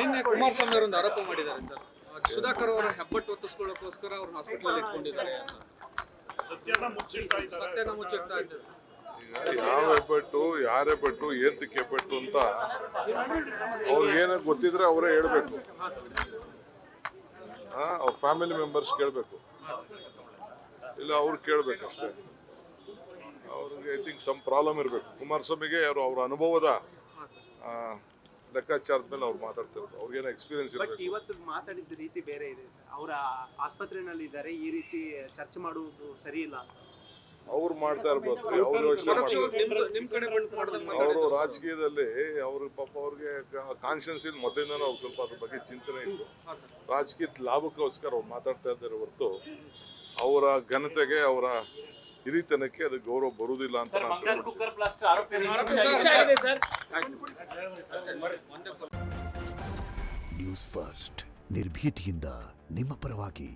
ನಿನ್ನೆ ಕುಮಾರಸ್ವಾಮಿ ಅವರು ಒಂದು ಆರೋಪ ಮಾಡಿದ್ದಾರೆ ಸರ್, ಸುಧಾಕರ್ ಅವರ ಹೆಬ್ಬಟ್ಟು ಒತ್ತಿಸ್ಕೊಳ್ಳೋಕೋಸ್ಕರ ಅವ್ರನ್ನ ಹಾಸ್ಪಿಟಲ್ ಇಟ್ಕೊಂಡಿದ್ದಾರೆ ಅಂತ. ಸತ್ಯನ ಮುಚ್ಚಿಡ್ತಾ ಇದ್ದಾರೆ ಸರ್. ಈಗ ಯಾವ ಹೆಬ್ಬಟ್ಟು ಯಾರ ಹೆಬ್ಬಟ್ಟು ಏತಕ್ಕೆ ಹೆಬ್ಬಟ್ಟು ಅಂತ ಅವ್ರಿಗೇನ ಗೊತ್ತಿದ್ರೆ ಅವರೇ ಹೇಳ್ಬೇಕು. ಅವ್ರ ಫ್ಯಾಮಿಲಿ ಮೆಂಬರ್ಸ್ ಕೇಳಬೇಕು, ಇಲ್ಲ ಅವ್ರು ಕೇಳಬೇಕಷ್ಟೇ. ಅವ್ರಿಗೆ ಐ ಥಿಂಕ್ ಸಮ್ ಪ್ರಾಬ್ಲಮ್ ಇರಬೇಕು. ಕುಮಾರಸ್ವಾಮಿಗೆ ಅವ್ರ ಅನುಭವದ ಲೆಕ್ಕಾಚಾರದ ಮೇಲೆ ಅವ್ರು ಮಾತಾಡ್ತಿರೋದು, ಅವ್ರಿಗೇನೋ ಎಕ್ಸ್ಪೀರಿಯನ್ಸ್ ಇರಬೇಕು. ಇವತ್ತು ಮಾತಾಡಿದ ರೀತಿ ಬೇರೆ ಇದೆ. ಅವರ ಆಸ್ಪತ್ರೆಯಲ್ಲಿ ಇದ್ದಾರೆ, ಈ ರೀತಿ ಚರ್ಚೆ ಮಾಡುವುದು ಸರಿ ಇಲ್ಲ. ಅವ್ರು ಮಾಡ್ತಾ ಇರ್ಬೋದು, ಅವ್ರು ಯೋಚನೆ ಮಾಡ್ತಾರೆ. ಅವರು ರಾಜಕೀಯದಲ್ಲಿ ಅವ್ರ ಪಾಪ ಅವ್ರಿಗೆ ಕಾನ್ಶಿಯನ್ಸ್ ಇಲ್ಲ, ಮೊದಲಿಂದನೂ ಅವ್ರು ಸ್ವಲ್ಪ ಅದ್ರ ಬಗ್ಗೆ ಚಿಂತನೆ ಇತ್ತು. ರಾಜಕೀಯದ ಲಾಭಕ್ಕೋಸ್ಕರ ಅವ್ರು ಮಾತಾಡ್ತಾ ಇದ್ದಾರೆ ಹೊರತು ಅವರ ಘನತೆಗೆ ಅವರ ಹಿರಿತನಕ್ಕೆ ಅದು ಗೌರವ ಬರುವುದಿಲ್ಲ ಅಂತ ನ್ಯೂಸ್ ಫಸ್ಟ್ ನಿರ್ಭೀತಿಯಿಂದ ನಿಮ್ಮ ಪರವಾಗಿ.